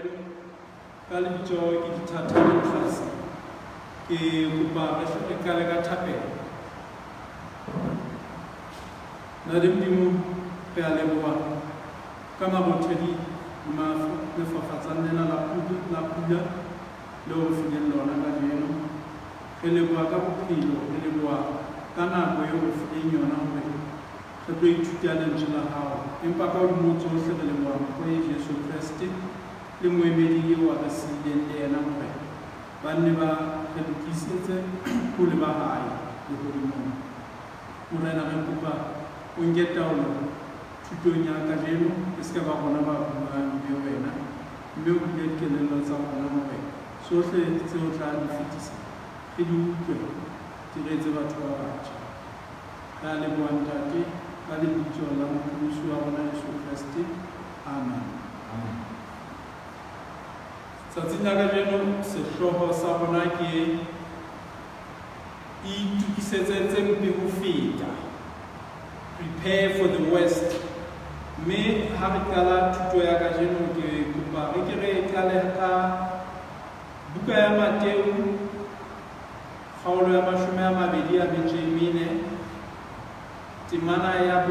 kajeno ka lebitso ke Dithata Mokgasi ke kopa re qale ka thapelo. Na le Modimo re a leboha ka mabothedi le fafatsang lena la pula le ho fileng lona kajeno. Re leboha ka bophelo, re leboha ka nako eo o fileng yona hore re tlo ithuta lentswe la hao, empa ka hodimo tsohle re leboha ho Jesu Kriste le moemedi eo a re siileng le yena hore ba nne ba re lokisetse ho le ba hae lehodimong. Morena re kopa o nke taolo thutong ya kajeno, e se ka ba rona ba buang le wena, mme o bule dikelello tsa rona hore sohle tseo tla di fetisa re di utlwe di re etse batho ba batjha. Re a leboha Ntate ka lebitso la Mopholosi wa rona Jesu Kriste. Amen. Tsatsing la kajeno sehloho sa rona ke itukisetse tse mpe ho feta, prepare for the worst. Mme ha re qala thuto ya kajeno ke kopa re ke re qale ka buka ya Mateo kgaolo ya 24 temana ya 4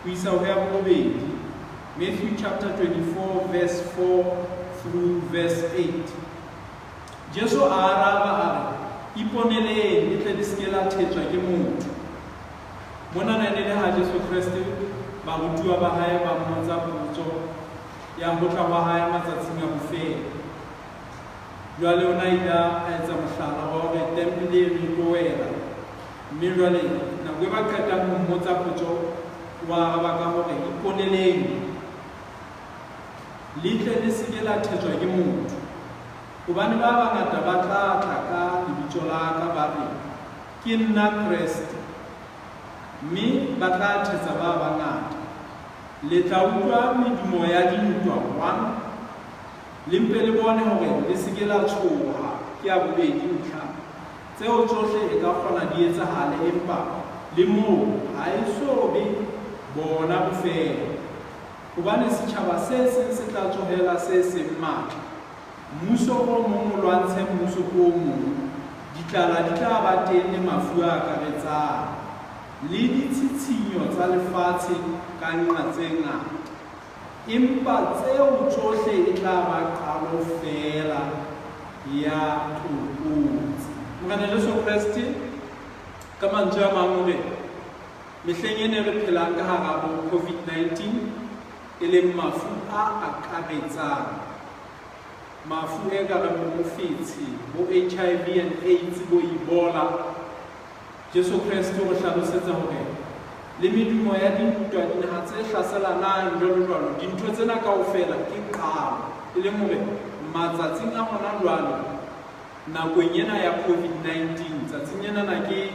ho isa ho ya 8. Matthew chapter 24 verse 4 through verse 8. Jesu a araba a re, iponeleng le tle le se ke la thetswa ke motho. Mona na ne ha Jesu Kriste barutiwa ba hae ba mmotsa potso ya ho tla wa hae matsatsing a bofelo. Jwale ona ila a etsa mohlala wa hore tempele e tlo wela, mme jwale nako e ba qetang ho mmotsa potso wa araba ka hore iponeleng le tle le se ke la thetswa ke motho. Hobane ba bangata ba tla tla ka lebitso la ka ba re ke nna Kriste, mme ba tla thetsa ba bangata. Le tla utlwa medumo ya dintwa 1, le mpe le bone hore le se ke la tshoha ke ya bobedi ntlha. Tseo tsohle e ka kgona di etsahale, empa le moo ha e so be bona bofelo. Hobane setjhaba se seng se tla tlohela se seng matla, mmuso o mong o lwantshe mmuso o mong, ditlala di tla ba teng le mafu a akaretsang, le ditshitshinyo tsa lefatshe ka nqa tse ngata. Empa tseo tsohle e tla ba qalo fela ya tlokotsi. Morena Jesu Kriste ka mantswe a mang hore mehleng e ne re phelang ka hara bo COVID-19 e leng mafu a akaretsang, mafu e ka reng bo mofetshe, bo HIV and AIDS, bo Ebola. Jesu Kriste o hlalosetsa hore le medumo ya dintwa dinaha tse hlaselanang jwalo dintho tsena kaofela ke qalo, e leng hore matsatsing a hona jwale nakong ena ya COVID-19, tsatsing ena na ke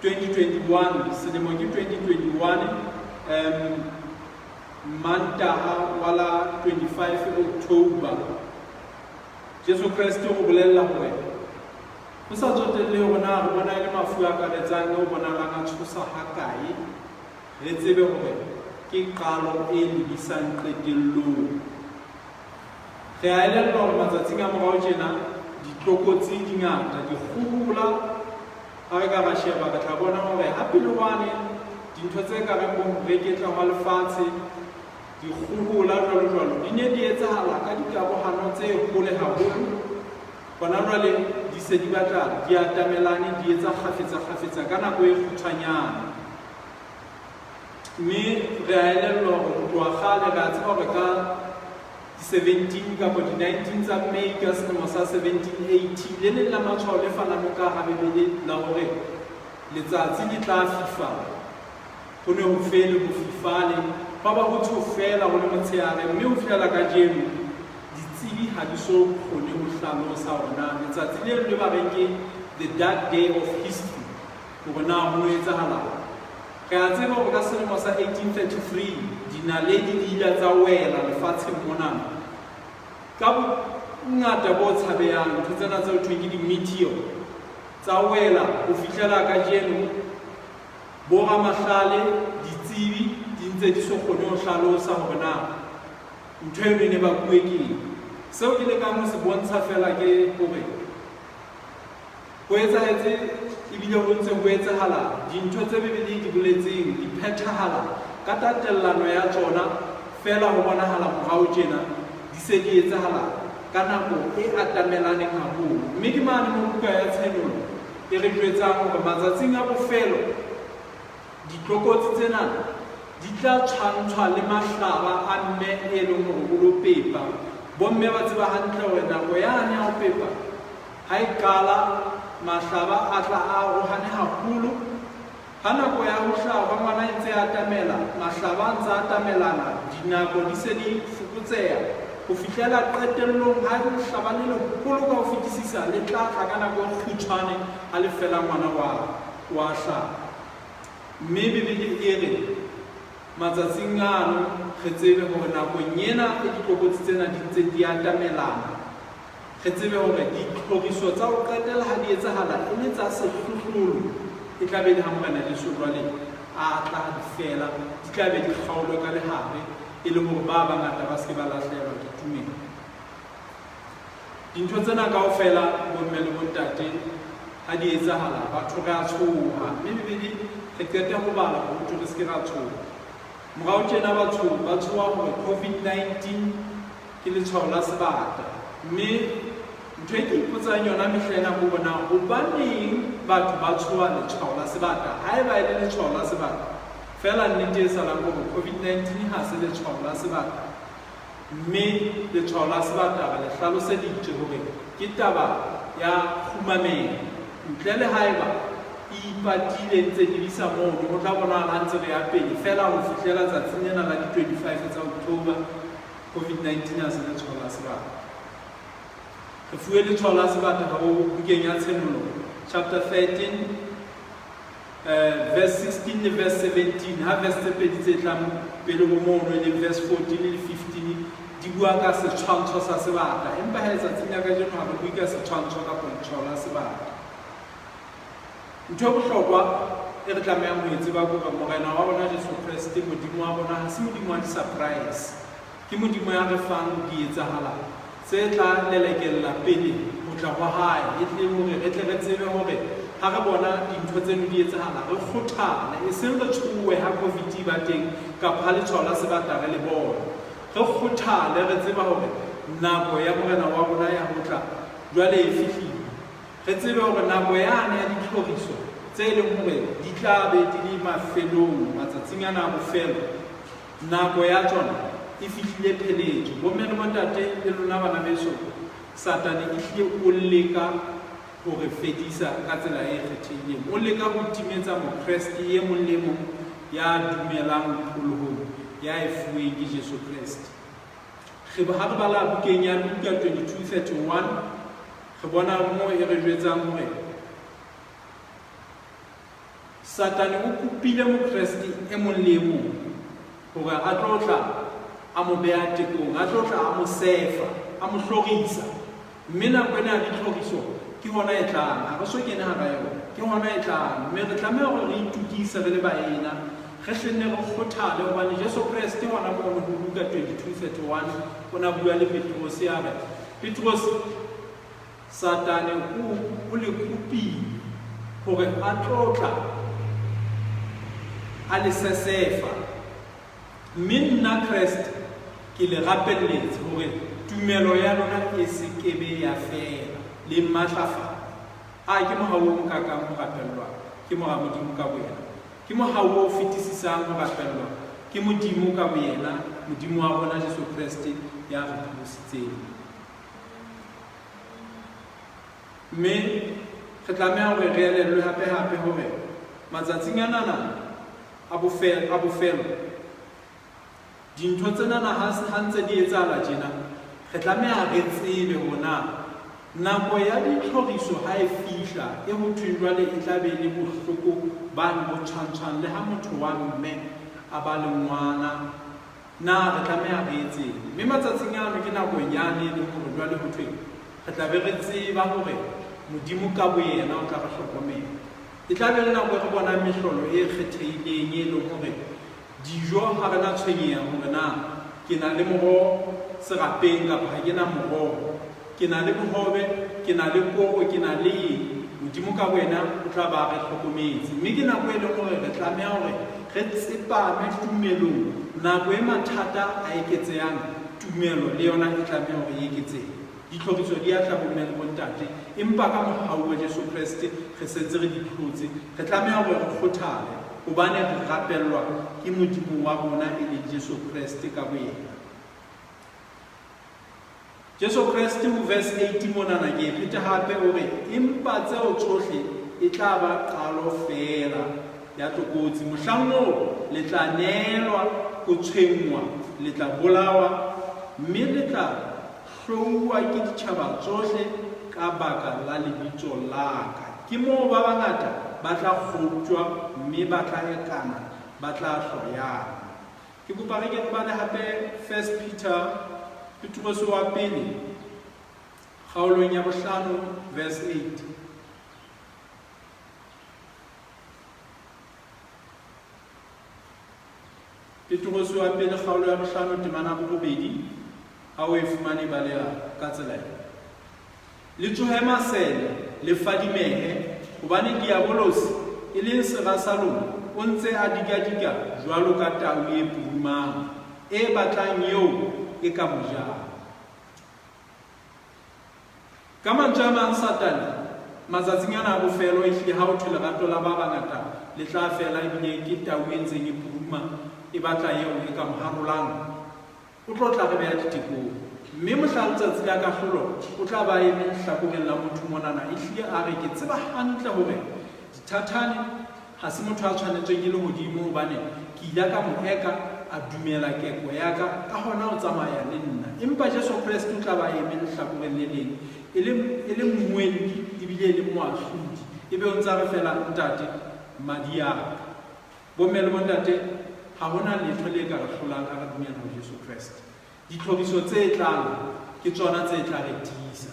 2021, selemo ke 2021, Mantaha wala 25 October. Jesu Kriste o bolella hore o sa tsotelle hore na re bona le mafu a karetsang o bona la tshosa hakae, re tsebe hore ke qalo e lebisang qetellong. Re a elellwa hore matsatsing a morao tjena ditlokotsi di ngata, di kgohola. Ha re ka ba sheba re tla bona hore ha pilowane dintho tse ka reng bo reketla wa lefatshe di kgohola jwalo di ne di etsahala ka dikarohano tse hole haholo. Bona jwale di se di batla di atamelane, di etsa kgafetsa ka nako e kgutshwanyane. Mme re a elellwa hore ho tloha kgale re a tseba hore ka 17 kapa di 19 tsa Mei ka selemo sa 1780 le leng la matshwao le fanang ka habebele la hore letsatsi le tla fifa. Ho ne ho fele ho fifale, ba ba ho tsofela ho le motshehare, mme ho fihlela kajeno ditsebi ha di so kgone ho hlalosa hore na letsatsi le le ba reng ke the dark day of history hore na ho etsahalang. Re a tseba hore ka selemo sa 1833 dinaledi di ile tsa wela lefatsheng mona ka bongata bo tshabehang. Ntho tsena tse ho thweng ke di-meteor tsa wela ho fihlela kajeno. Bo ramahlale ditsebi di ntse di so kgone ho hlalosa hore na ntho eno e ne bakuwe ke eng. Seo ke lekang ho se bontsha fela ke hore ho etsahetse ebile ho ntse ho etsahala dintho tse bebedi di boletseng di phethahala ka tatellano ya tsona, fela ho bonahala morao tjena di se di etsahala ka nako e atamelaneng haholo. Mme ke mane mo buka ya tshenolo e re jwetsang hore matsatsing a bofelo ditlokotsi tsena di tla tshwantshwa le mahlaba a mme e leng hore o lo pepa. Bomme ba tseba hantle hore nako yane ya ho pepa ha e qala, mahlaba a tla a arohane haholo. Ha nako ya ho hlaha ngwana e ntse e atamela, mahlaba a ntse a atamelana, dinako di se di fokotseha ho fihlela qetellong ha lehlaba le leholo ka ho fetisisa le tla tla ka nako e kgutshwane ha le fela ngwana wa hlaha. Mme Bibele e re matsatsing ano re tsebe hore nakong ena e ditlokotsi tsena di ntse di atamelana, re tsebe hore ditlhoriso tsa ho qetela ha di etsahala e le tsa sehlohlolo, e tla be le ha Morena Jesu jwale a tla di fela, di tla be di kgaolwe ka lehare, e le hore ba bangata ba se ba lahlehelwa ke tumelo. Dintho tsena kaofela bomme le bontate ha di etsahala, batho re a tshoha. Mme Bibele re qeta ho bala hore re se ke ra tshoha. Morao tjena batho ba tshoha hore COVID-19 ke letshwao la sebata. Mme ntho e ke ipotsang yona mehlena ho bona hobaneng batho ba tshoha letshwao la sebata ha eba e le letshwao la sebata. Fela nnete e salang hore COVID-19 ha se letshwao la sebata. Mme letshwao la sebata re le hlaloseditse hore ke taba ya kgumamelo. Ntle le haeba ipatile ntse di bisa moo, ho tla bonahala ntse re ya pele fela ho fihlela tsatsing lena la di-25 tsa October, COVID-19 ha se letshwao la sebata. Re fuwe letshwao la sebata ka bukeng ya Tshenolo chapter 13 verse 16 le verse 17. Ha verse tse pedi tse tlang pele ho mono le verse 14 le 15 di bua ka setshwantsho sa sebata, empa ha tsatsing ya kajeno ha re bue ka setshwantsho kapa letshwao la sebata. Ntho e bohlokwa e re tlamehang ho e tseba ke hore Morena wa rona Jesu Kriste, Modimo wa rona, ha se Modimo wa di-surprise, ke Modimo ya re fang di etsahala tse tla lelekella pele ho tla hwa hae, e tle hore re tle re tsebe hore ha re bona dintho tseno di etsahala re kgothale, e seng re tshohe ha COVID e ba teng kapa ha letshwao la sebata re le bona. Re kgothale re tseba hore nako ya Morena wa rona ya ho tla jwale e fihlile. Re tsebe hore nako yane ya ditlhoriso tse e leng hore di tla be di le mafelong, matsatsing ana a bofelo, nako ya tsona e fihlile pheletso. Bomme le bontate le lona bana beso, Satane e hlile o leka hore fedisa ka tsela e kgethehileng, o leka ho timetsa mokreste e mong le mong ya dumelang pholohong ya e fuweng ke Jesu Kriste. Ha re bala bukeng ya Luka 22:31, re bona moo e re jwetsang hore Satane o kopile mokreste e mong le mong hore a tlo tla a mo beha tekong, a tlo tla a mo sefa, a mo hlorisa. Mme nako ena ya ditlhoriso ke hona e tlang, ha re so kene hara yona, ke hona e tlang. Mme re tlameha hore re itukise re le baena, re hlenne re kgothale hobane Jesu Kriste hona moo ho Luka 22:31 o na bua le Petros ya re, Petros, Satane o le kopile hore a tlo tla a le sesefa, mme nna Kriste ke le rapelletse hore tumelo ya lona e se kebe ya fela le matlafa. Ke mohau o mokakang ho rapellwa ke mora Modimo ka boyena, ke mohau o fetisisang ho rapellwa ke Modimo ka boyena, Modimo wa rona Jesu Kriste ya re thusitseng. Mme re tlameha hore re elellwe hape hore matsatsing anana a bofelo dintho tsenana ha ntse di etsahala tjena, re tlameha re tsebe hona nako ya ditlhoriso ha e fihla e ho thwe jwale e tla be le bohloko bane bo tshwantshwang le ha motho wa mme a ba le ngwana, na re tlameha re etseng. Mme matsatsing ano ke nako yane e leng hore jwale ho thwe re tla be re tseba hore Modimo ka boyena o tla re hlokomela. E tla be le nako e re bonang mehlolo e kgethehileng e leng hore dijo ha re na tshwenyeha hore na ke na le moroho serapeng kapa ha ke na moroho, ke na le bohobe, ke na le koro, ke na le Modimo ka wena o tla ba re hlokometse. Mme ke nako e leng hore re tlameha hore re tsepame tumelong, nako e mathata a eketsehang, tumelo le yona e tlameha hore e eketsehe. Ditlhoriso di a tla bomme le bontate, empa ka mohau wa Jesu Kreste re setse re di tlotse. Re tlameha hore re kgothale hobane re rapellwa ke Modimo wa rona e le Jesu Kreste ka boyena. Jesu Kreste mo verse 18 monana ke phete hape hore empa tseo tsohle e tla ba qalo fela ya tlokotsi. Mohlang moo le tla neelwa ho tshwengwa, le tla bolawa, mme le tla hlouwa ke ditjhaba tsohle ka baka la lebitso la ka. Ke moo ba bangata ba tla kgotjwa, mme ba tla ekana, ba tla hloyana. Ke kopa re ke bale hape 1 Peter Petrus wa pele kgaolong ya 5 verse 8. Petrus wa pele kgaolo ya 5 temana bo bobedi ha o e fumane baleha ka tsela e. Le tsohe masele le fadimehe hobane diabolosi e leng sera sa lona o ntse a dikadika jwalo ka tau e purumang e batlang eo e ka mojang. Ka mantswe a mang Satane matsatsing ana a bofelo ehlile ha o thwe lerato la ba bangata le tla fela ebile ke tau e ntseng e puruma e batla eo e ka moharolang, o tlo tla re beha ditekong. Mme mohlang letsatsi la kahlolo o tla ba eme hlakoreng la motho monana ehlile a re ke tseba hantle hore dithathane ha se motho a tshwanetsweng ke lehodimo hobane ke ile ka mo eka a dumela keko ya ka hona o tsamaya le nna. Empa Jesu Kriste o tla ba eme hlakoreng le leng e le mmuelli ebile e le moahlodi, ebe o ntsa re fela ntate madiaka. Bomme le bontate ha hona letho le ka re hlolang ka re dumela ho Jesu Kriste. Ditlhoriso tse tlang ke tsona tse tla re tiisa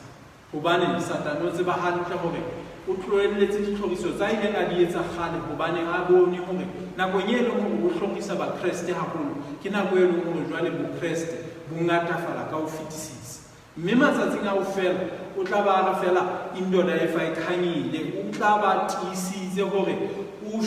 hobane Satane o tseba hantle hore o tlohelletse ditlhoriso tsa ileng a di etsa kgale hobane a bone hore nakong e leng hore o hlorisa bakreste haholo ke nako e leng hore jwale bokreste bo ngatafala ka ho fetisisa. Mme matsatsing a ho fela o tla ba re fela indoda e fa e khanyile, o tla ba tiisitse hore o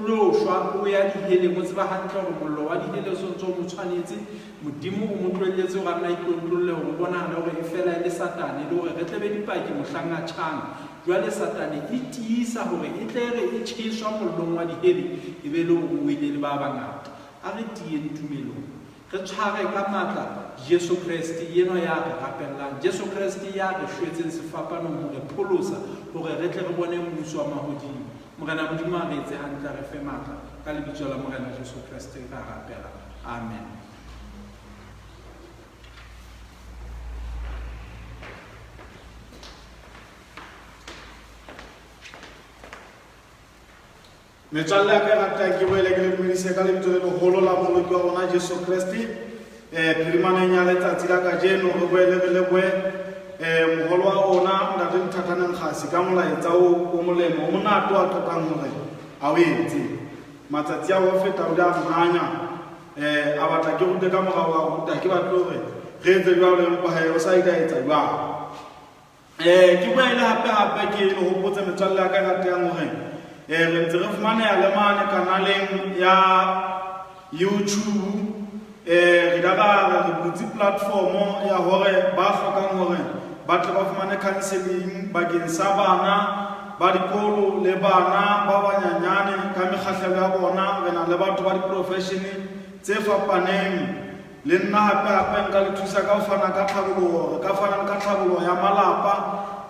lo shwa o ya diheleng. O tseba hantle hore mollo wa dihele o sontso mo tshwanetse, Modimo o mo tlohelletse hore a nna itlontlole hore bonahale hore e fela e le Satane le hore re tle be dipaki mohlang a tjhang. Jwale Satane e tiisa hore e tle re e tjheswa mollong wa dihele e be le hore o ile le ba bangata. A re tieng tumelong, re tshware ka matla Jesu Kriste yeno ya re rapellang, Jesu Kriste ya re shwetseng sefapanong hore pholosa hore re tle re bone mmuso wa mahodimo. Morena Modimo a re etse hantle, re fe matla ka lebitso la Morena Jesu Kriste ka rapela. Amen. Metswalle ya ka rata ke boele ke le dumedise ka lebitso le leholo la moloki wa rona Jesu Kriste. Phirimaneng ya letsatsi la kajeno re boele re lebohe moholo wa rona Ntate Nthatane Nkgasi ka molaetsa o molemo o monate wa qetang hore a o etse. Matsatsi a ho feta o da mhanya a batla ke rute ka morao wa ruta ke batlo hore re etse jwalo empa ha o sa ida etsa jwalo. Ke boele hape ke le hopotse metswalle ya ka ratang hore re ntse re fumaneha le mane kanaleng ya YouTube. Re daga re butse platform ya hore ba hlokang hore ba tle ba fumane counseling bakeng sa bana ba dikolo le bana ba banyanyane ka mekgahlelo ya bona. Re na le batho ba di-profession tse fapaneng. Le nna hape nka le thusa ka ho fana ka tlhabollo, ka fana ka tlhabollo ya malapa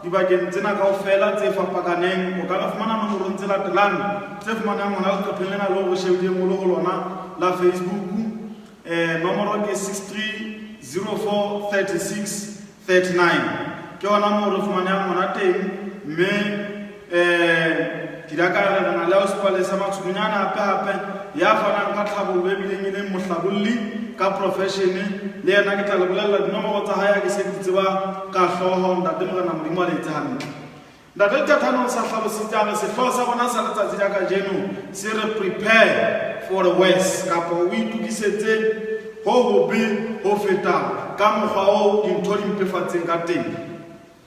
dibakeng tsena kaofela tse fapakaneng. O ka re fumana nomorong tse latelang tse fumanang hona leqepheng lena leo re shebile mo ho lona la Facebook. Nomoro ke 6304 36 39 ke yona moo re fumanang hona teng. Mme ke daka re na le hospital sa matshonyana hape ya fanang ka tlhabollo e bileng e leng mohlabolli ka profession. Le yena ke tla le bolella dinomoro tsa hae ke se ke tseba ka hloho. Ntate Morena Modimo a le etse hantle. Ntate Nthatane o sa hlalositse a re sehloho sa rona sa letsatsi la kajeno se re prepare for the worst, kapa o itukisetse ho hobe ho feta ka mokgwa o dintho di mpefatseng ka teng.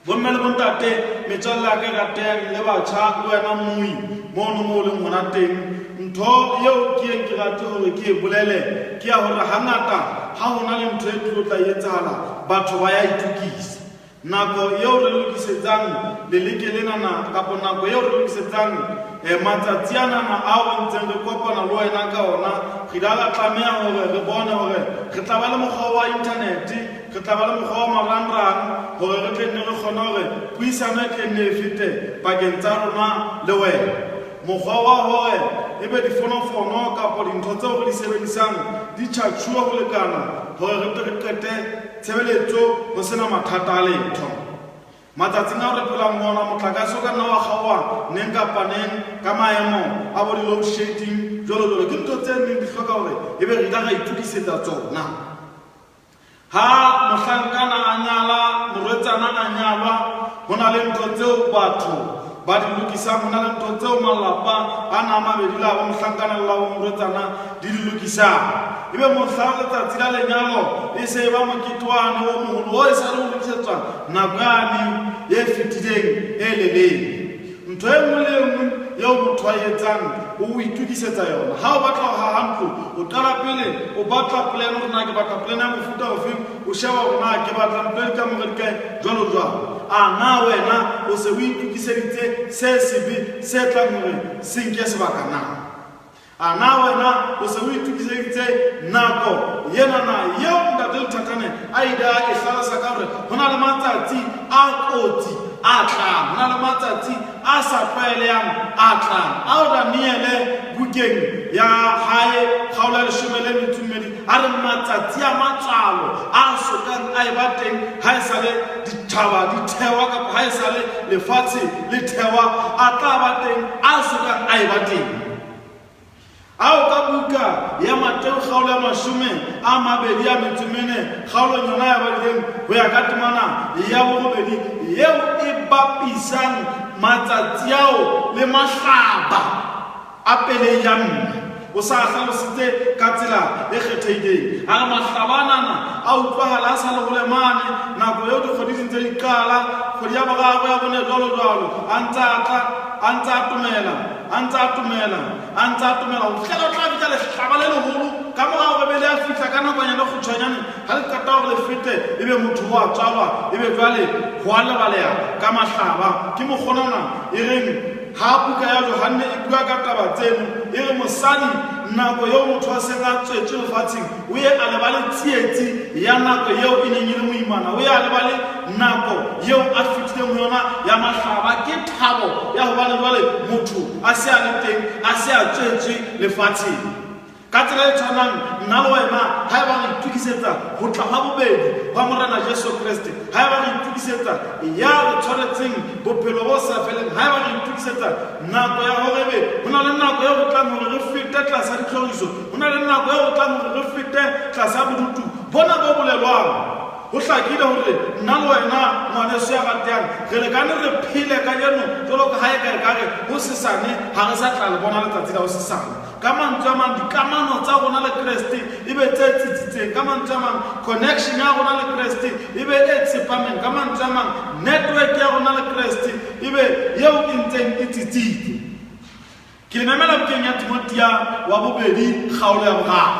Bomme le bontate metswalle ya ka ratang le batjha le wena mui mono mo le ngwana teng, ntho yeo ke rate hore ke e bolele ke ya hore hangata ha hona le ntho e tlo tla etsahala batho ba ya itukisa. Nako yeo re lokisetsang leleke lenana kapo nako yeo re lokisetsang matsatsi anana ao ntseng re kopana le wena ka ona, re la tlameha hore re bone hore re tla ba le mokgwa wa inthanete, re tla ba le mokgwa wa marangrang hore re tle nne re kgone hore puisano e tle nne e fete pakeng tsa rona le wena. Mokgwa wa hore ebe difonofono kapo dintho tseo re di sebedisang di tjhatjhuwa ho lekana hore re tle re qete tshebeletso ho sena mathata a letho. Matsatsing a re phelang ho ona motlakase o ka nna wa kgaoha neng kapa neng ka maemo a bo di-load shedding jwalo. Ke ntho tse neng di hloka hore ebe re ka ra itukisetsa tsona. Ha mohlankana a nyala, morwetsana a nyalwa, ho na le ntho tseo batho ba di lokisang, ho na le ntho tseo malapa a na mabedi la bo mohlankana le la bo morwetsana di lokisang. Ebe mohla letsatsi la lenyalo e se ba moketwane o moholo o e sa le ho lokisetswa nakwane e fetileng e leleng. Ntho e nngwe le nngwe eo motho a etsang o itukisetsa yona. Ha o batla ho haha ntlo, o qala pele o batla plan hore na ke batla plan ya mofuta ofeng, o sheba hore na ke batla ntlo e ka mo re kae jwalo jwalo. Na wena o se o itukiseditse se sebe se tlang hore se nke sebaka na? Na wena o se o itukiseditse nako yenana yeo ntate Lethathane a ida e hlalosa ka hore ho na le matsatsi a kotsi a tlang, ho na le matsatsi a sa tlwaelehang a tlang, ao Daniele bukeng ya hae kgaolo ya 12 a re matsatsi a matswalo a sokang a eba teng ha e sale dithaba di thewa kapa ha e sale lefatshe le thewa, a tla ba teng a sokang a eba teng. Ao ka buka ya Mateo kgaolo ya 24 kgaolo yona ya badileng ho ya ka temana ya bobedi yeo e bapisang matsatsi ao le mahlaba a pele ya mme. O sa hlalositse ka tsela e kgethehileng. Ha mahlabanana a utlwahala a sa le hole mane nako eo dikgwedi di ntse di qala, kgwedi ya boraro ya bone jwalo a ntse a tumela ho fihlela o tla bitsa lehlaba le leholo ka mora hore be le a fihla ka nakonyana e kgutshwanyane. Ha le qeta hore le fete ebe motho o a tswalwa, ebe jwale ho a lebaleha ka mahlaba. Ke mokgonana e reng ha buka ya Yohane e bua ka taba tseno, e re mosadi nako eo motho a seng a tswetse lefatsheng o ye a lebale tsietsi ya nako eo e neng e le moimana, o ye a lebale nako eo a fitileng ho yona ya mahlaba. Ke thabo ya ho bane jwale motho a se a le teng, a se a tswetswe lefatsheng. Ka tsela e tshwanang nna le wena ha eba re itukisetsa ho tla ha bobedi hwa Morena Jesu Kriste, ha eba re itukisetsa ya re tshwaretseng bophelo bo sa feleng, ha eba re itukisetsa nako ya hore ebe ho na le nako eo re tlang hore re fete tlasa ditlhoriso, ho na le nako eo re tlang hore re fete tlasa bodutu bona bo bolelwang. Ho hlakile hore nna le wena ngwaneso ya ratang re lekane re phele ka jeno jwalo ka ha e ka ekare ho sesane ha re sa tla le bona letsatsi la ho sesane. Ka mantswe a mang dikamano tsa rona le Kreste ebe tse tsitsitseng, ka mantswe a mang connection ya rona le Kreste ebe e tsepameng, ka mantswe a mang network ya rona le Kreste ebe yeo e ntseng e tsitsitse. Ke le memela bukeng ya Timothea wa bobedi kgaolo ya boraro.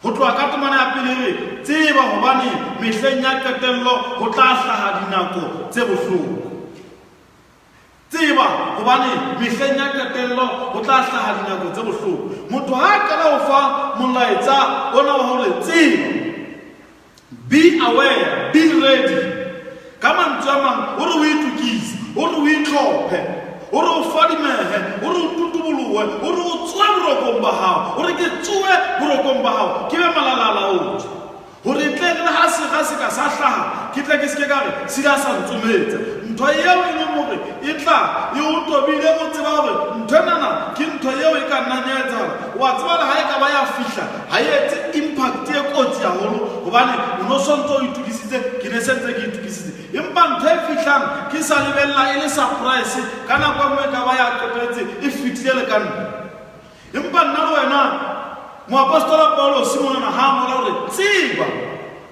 Ho tloha ka temana ya pele re tseba hobane mehleng ya qetello ho tla hlaha dinako tse bohloko. Tseba hobane mehleng ya qetello ho tla hlaha dinako tse bohloko. Motho ha qala ho fa molaetsa ona wa hore tseba, be aware, be ready. Ka mantswe a mang o re o itukise, o re o itlhophe, o re o fadimehe, o re o tutubolohe, o re o tswe borokong ba hao, o re ke tswe borokong ba hao ke be malalalaotswe, hore tle re ha se ka sa hlaha ke tle ke se ke ka re se ka sa ntsometsa. Ntho eo e leng hore e tla e o tobile o tseba hore ntho enana ke ntho eo e ka nnang ya etsahala. Wa tseba le ha e ka ba ya fihla ha e etse impact e kotsi haholo hobane o no sontso o itukisitse, ke ne sentse ke itukisitse, empa ntho e fihlang ke sa lebella e le surprise ka nako e nngwe ka ba ya qetetse e fitile le ka nna. Empa nna le wena moapostola Paulo simonana ha ngola hore tseba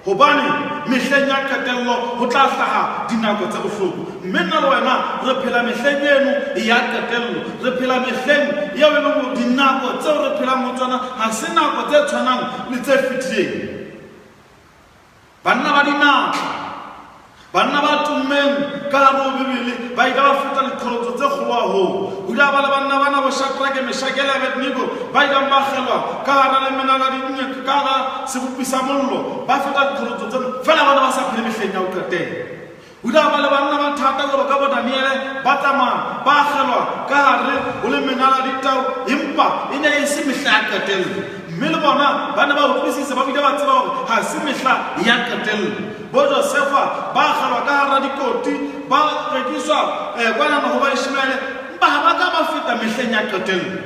hobane mehleng ya qetello ho tla hlaha dinako tsa bohloko mme nna le wena re phela mehleng eno ya qetello re phela mehleng ya wena mo dinako tseo re phelang ho tsona ha se nako tse tshwanang le tse fetileng banna ba dinatla banna ba tummeng ka hare ho Bibele ba ile ba feta diqholotso tse kgolo haholo ho ile ba le banna bana bo Shadraka, Meshaki le Abednego ba ile ba kgelwa ka hara le menala di nnye ka hara sebopi sa mollo ba feta diqholotso tse fela bana ba sa phele mehleng ya ho qetela ho ile ba le banna ba thata jwalo ka bo Daniele ba tsamaya ba kgelwa ka hare ho le menala di tau empa e ne e se mehla ya qetelo mme le bona ba ne ba utlwisisa ba bile ba tseba hore ha se mehla ya qetello bo Josefa ba kgelwa ka hara dikoti ba rekiswa kwana ho ba Ishmaele ba ha ba ka ba feta mehleng ya qetello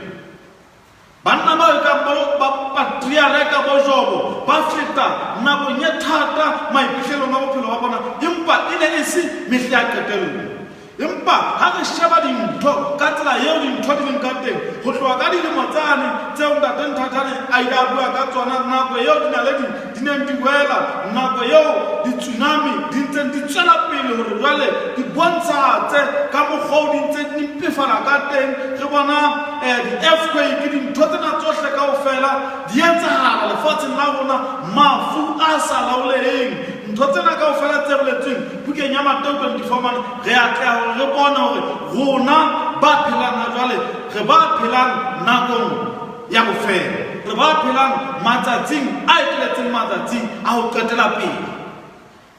banna ba ka ba patriareka bo Jobo ba feta nakong e thata maiphihlelong a bophelo ba bona empa e ne e se mehla ya qetello empa ha re sheba dintho ka tsela eo dintho di leng ka teng ho tloha ka dilemo tsane tseo ntate Nthathane a ile a bua ka tsona nako eo dinaledi di neng di wela nako eo di-tsunami di ntseng di tswela pele hore jwale di bontshatse ka mokgwa o di ntseng di mpefala ka teng re bona di-earthquake dintho tsena tsohle kaofela di etsahala lefatsheng la rona mafu a sa laoleheng ntho tsena kaofela tse boletsweng bukeng ya Mateo 24 re a tleha hore re bona hore rona ba phelang ha jwale re ba phelang nakong ya bofelo re ba phelang matsatsing a eteletseng matsatsing a ho qetela pele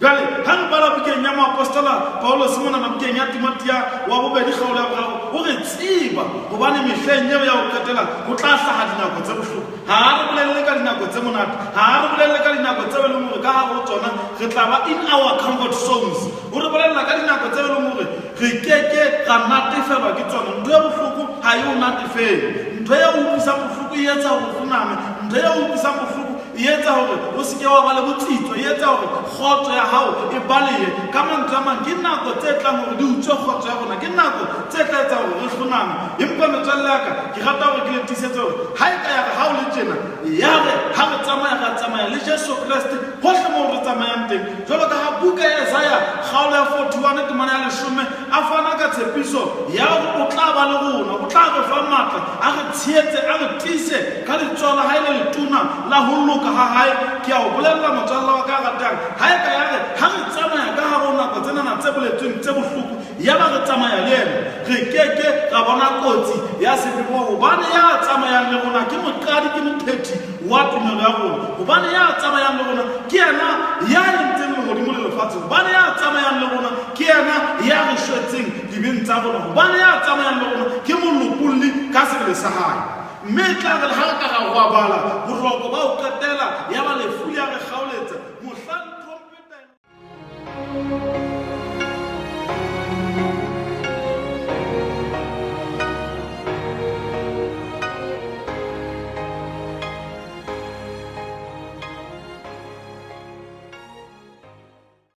jwale ha re bala bukeng ya moapostola Paulo simona bukeng ya Timothea wa bobedi kgaolo ya boraro o re tseba hobane mehleng eo ya ho qetela ho tla hlaha dinako tse bohloko ha re bolelle ka dinako tse monate ha re bolelle ka dinako tse leng hore ka hare ho tsona re tla ba in our comfort zones o re bolella ka dinako tse leng hore re keke ra natefelwa ke tsona ntho ya bohloko ha e o natefele ntho ya ho utlwisang bohloko e etsa hore o funame ntho ya ho utlwisang bohloko e etsa hore o se ke wa ba le botsitso e etsa hore kgotso ya hao e balehe ka mantswe a mang ke nako tse tlang hore di utswe kgotso ya rona ke nako tse tla etsa hore re hloname empa metswalle ya ka ke rata hore ke le tisetse hore ha e ka ya re ha o le tjena ya re ha re tsamaya le Jesu Kriste hohle moo re tsamayang teng jwalo ka ha buka ya Isaiah kgaolo ya 41 temana ya 10 a fana ka tshepiso ya hore o tla ba le rona o tla re fa matla a re tshetse a re tiise ka letsola ha ile letuna la ho loka ha hae ke a o bolella motswalla wa ka ratang ha e ka ya re ha re tsamaya ka hare ho nako tsena na tse boletsweng tse bohloko ya ba re tsamaya le ena re keke ra bona kotsi ya sebebo hobane ya tsamayang le rona ke moqadi ke mophethi wa tumelo ya rona hobane ya tsamayang le rona ke yena ya entseng lehodimo le lefatshe hobane ya tsamayang le rona ke yena ya re shwetseng dibeng tsa rona hobane ya tsamayang le rona ke molopolli ka sebele sa hae mme tla re ha ka ga wa bala boroko ba o qetela ya ba lefu ya re kgaoletsa mohlang trompeta